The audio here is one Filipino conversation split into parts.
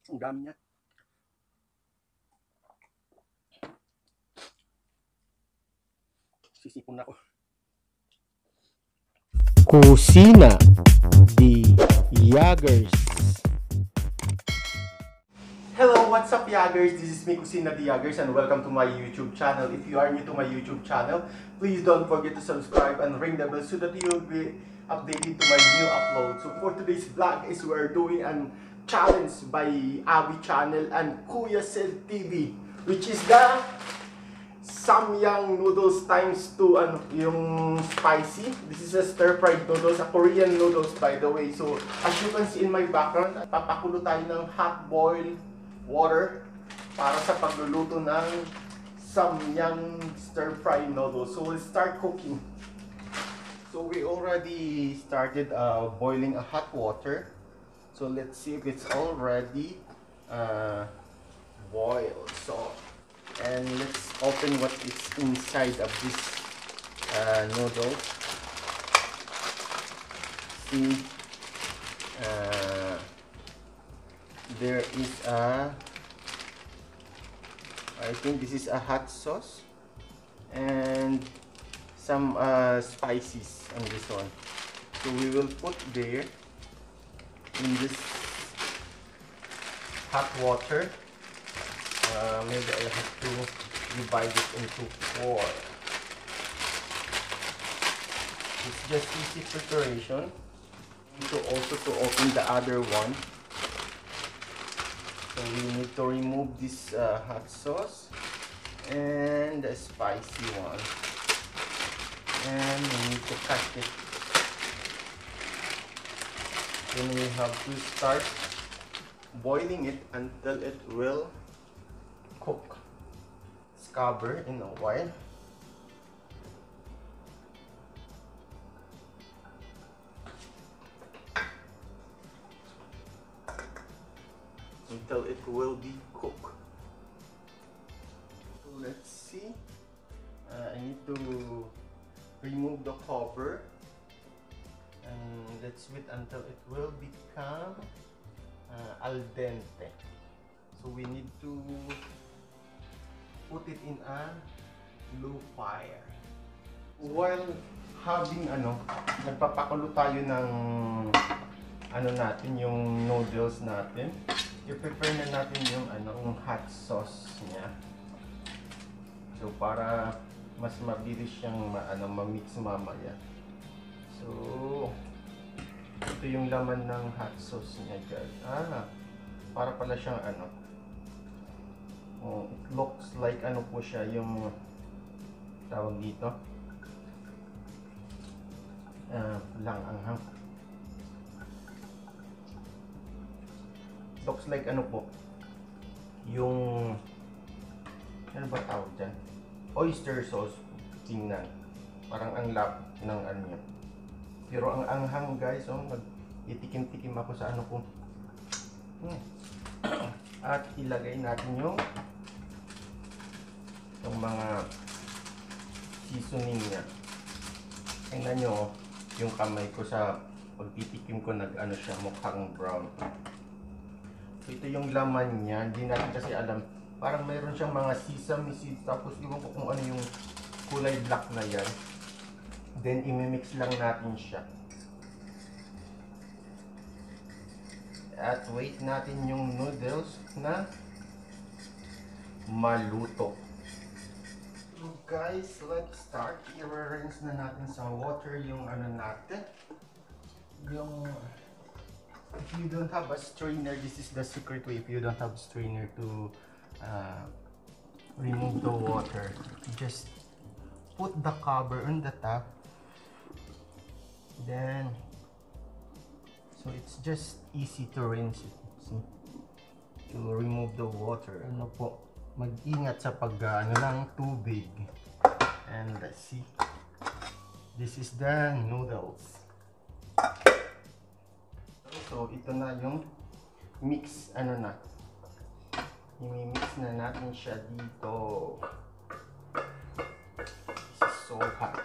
Ang dami niya. Sisipon na ako. Kusina de Yagers. Hello, what's up Yagers? This is me, Kusina de Yagers, and welcome to my YouTube channel. If you are new to my YouTube channel, please don't forget to subscribe and ring the bell so that you'll be updated to my new upload. So for today's vlog is we're doing an challenge by Abi channel and Kuya Sel TV, which is the Samyang noodles times 2, ano, yung spicy. This is a stir-fried noodles, a Korean noodles by the way. So as you can see in my background, papakulo tayo ng hot boiled water para sa pagluluto ng Samyang stir-fried noodles. So we'll start cooking. So we already started boiling a hot water. So let's see if it's already boiled. So and let's open what is inside of this noodles. See, there is a, I think this is a hot sauce and some spices on this one. So we will put there in this hot water. Maybe I have to divide it into 4. It's just easy preparation. So also to open the other one. So we need to remove this hot sauce and the spicy one. And we need to cut it. Then we have to start boiling it until it will cook. Let's cover in a while. Until it will be cooked. So let's see. I need to remove the cover and let's wait until it will become al dente. So we need to put it in a low fire. While having nagpapakulo tayo ng natin, yung noodles natin, i-prepare na natin yung hot sauce niya. So para mas mabilis siyang ma-mix mamaya. So ito yung laman ng hot sauce niya, guys. Para pala siyang it looks like po siya yung tawag dito, langanghang. Looks like po yung ba tawag dyan, oyster sauce. Tingnan, parang ang lap ng niya, pero ang anghang, guys. Itikim-tikim ako sa ko. At ilagay natin yung mga seasoning niya. Tingnan nyo yung kamay ko sa pagtitikim ko, siya, mukhang brown. So ito yung laman niya. Hindi natin kasi alam, parang mayroon siyang mga sesame seeds, tapos iwan ko kung ano yung kulay black na yan. Then imimix lang natin siya. At wait natin yung noodles na maluto. So guys, let's start. I-rinse na natin sa water yung natin. If you don't have a strainer, this is the secret way. If you don't have strainer to remove the water, just put the cover on the top. Then so it's just easy to rinse it. See? To remove the water. Mag-ingat sa ng tubig. And let's see. This is the noodles. So ito na yung mix, i-mix na natin siya dito. This is so hot.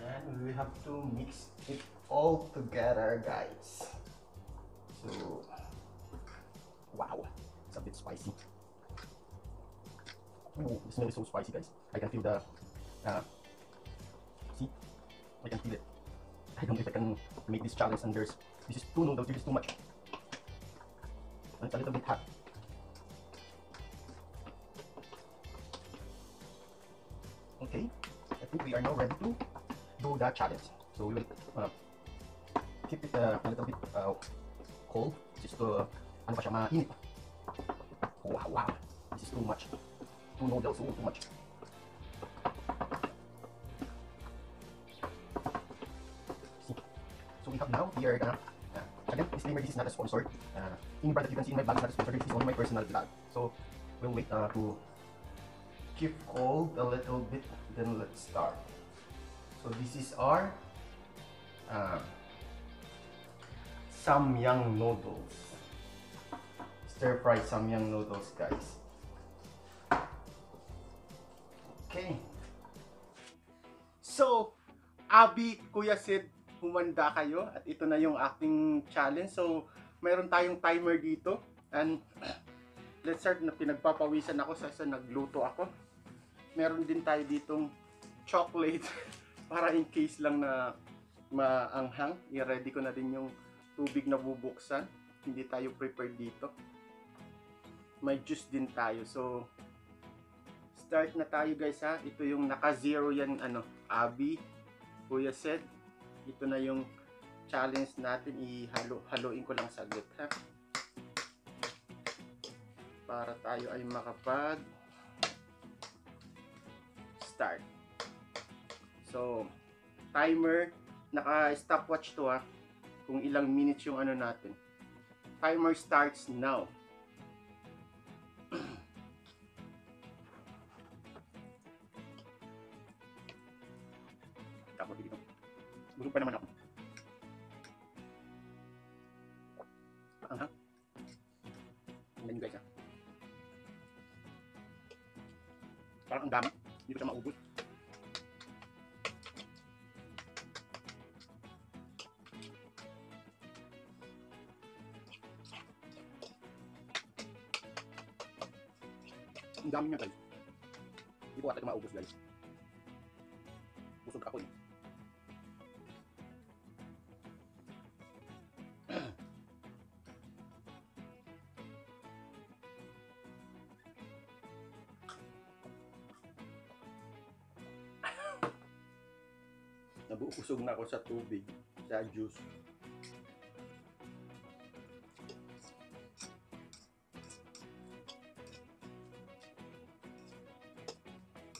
And we have to mix it all together, guys. So wow. bit spicy. Oh, the smell is so spicy, guys. I can feel the, see? I can feel it. I don't know if I can make this challenge, and this is 2 noodles, this is too much. And it's a little bit hot. Okay, I think we are now ready to do the challenge. So we will keep it a little bit cold, just to ano pa siya, mainit. Wow, wow, this is too much. 2 noodles, too much. See? So we have now here, again, disclaimer, this is not a sponsored. Any brand that you can see in my vlog is not a sponsored, this is only my personal vlog. So we'll wait to keep cold a little bit, then let's start. So this is our Samyang noodles. Stir fry Samyang noodles, guys. Okay. So, Abi, Kuya Sid, humanda kayo at ito na yung aking challenge. So, mayroon tayong timer dito and let's start na pinagpapawisan ako sa nagluto ako. Meron din tayo ditong chocolate para in case lang na maanghang. I-ready ko na din yung tubig na bubuksan. Hindi tayo prepared dito. May juice din tayo. So, start na tayo, guys, ha. Ito yung naka-zero yan, Abi, Kuya Sed. Ito na yung challenge natin. Ihalo-haloin ko lang saglit, ha. Para tayo ay makapag start. So, timer, naka-stopwatch to, ha. Kung ilang minutes yung natin. Timer starts now. Tapos dito. Busog pa naman ako. Tingnan nyo, guys, ha. Parang ang dami. Hindi ko siya maubos. Ang dami niya, guys. Hindi ko ata ito maubos, guys. Busog ako, eh. Nabuusog na ako sa tubig, sa juice.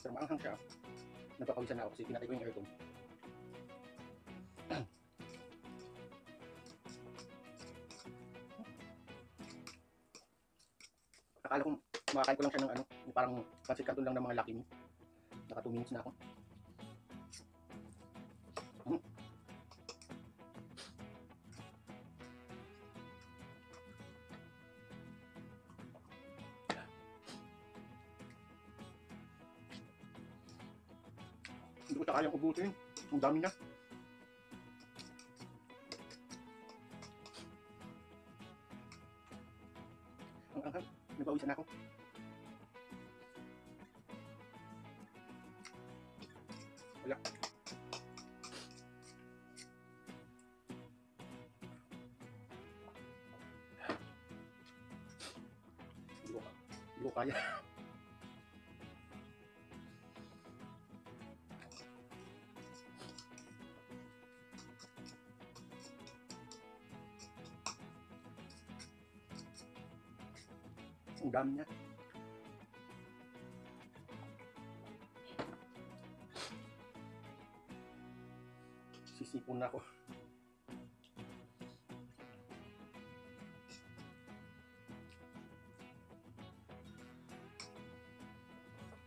So, maanghang siya. Nagpapawisan na ako kasi pinatay ko yung aircon. Akala ko makakain ko lang siya ng yung parang pancit canton lang ng mga Lucky Me. Naka 2 minutes na ako. Hindi ko siya kayang ubusin. Ang dami niya. Ang anghang. Nagpawisan ako. Wala. Hindi ko kaya. Ang dami niya. Sisipon na ako.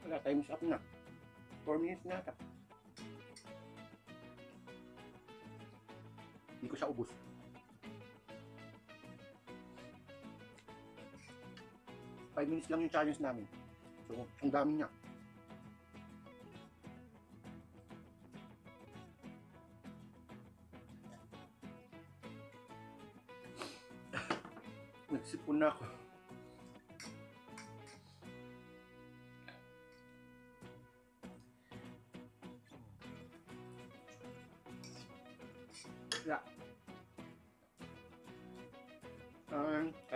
Wala, time's up na. 4 minutes na ata. Hindi ko siya ubos. Five minutes lang yung challenge namin. So, ang dami niya. Nagsipon na ako.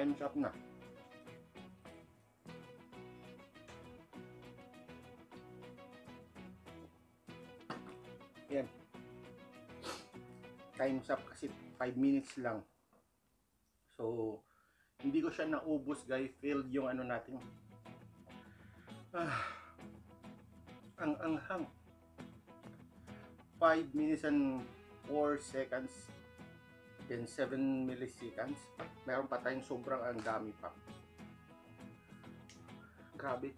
Time's up na. Yan. Time's up kasi 5 minutes lang. So, hindi ko siya naubos guys. Failed yung ano natin. Ang anghang. 5 minutes and 4 seconds. Then 7 milliseconds. Meron pa tayong sobrang ang dami pa. Grabe.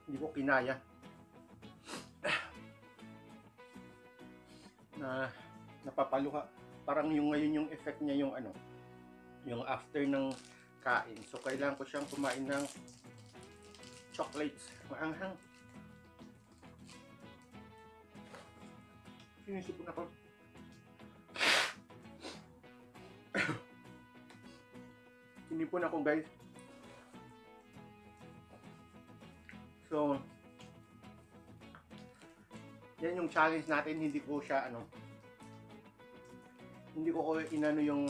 Hindi ko kinaya. Napapaluha. Parang yung ngayon yung effect niya yung ano, yung after ng kain. So kailangan ko siyang kumain ng chocolates. Maanghang. Sinisipon ako. Sinipon ako guys. So yan yung challenge natin. Hindi ko siya ano, hindi ko inano yung,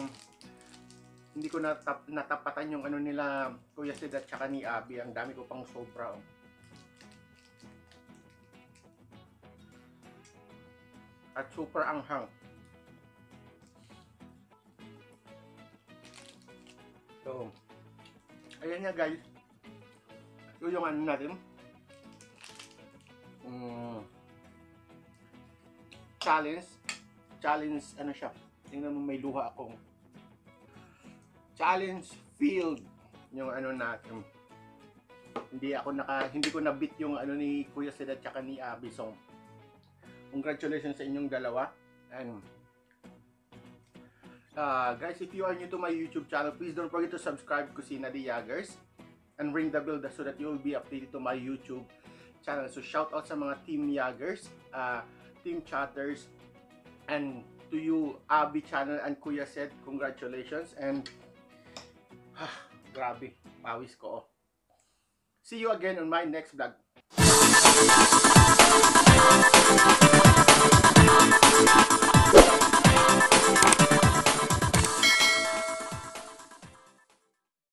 hindi ko natapatan yung ano nila Kuya Sid at saka ni Abby. Ang dami ko pang sobra. Oh. At super anghang. So ayan nga guys. So yung ano natin, challenge ano siya, tingnan mo may luha akong challenge field yung ano natin. Hindi ko na-beat yung ano ni Kuya Sid at saka ni Abby. So congratulations sa inyong dalawa. And guys, if you are new to my YouTube channel, please don't forget to subscribe Kusina de Yagers and ring the bell so that you will be updated to my YouTube channel. So shout out sa mga Team Yagers, Team Chatters, and to you Abby channel and Kuya Sid, congratulations. And grabe, pawis ko. See you again on my next vlog.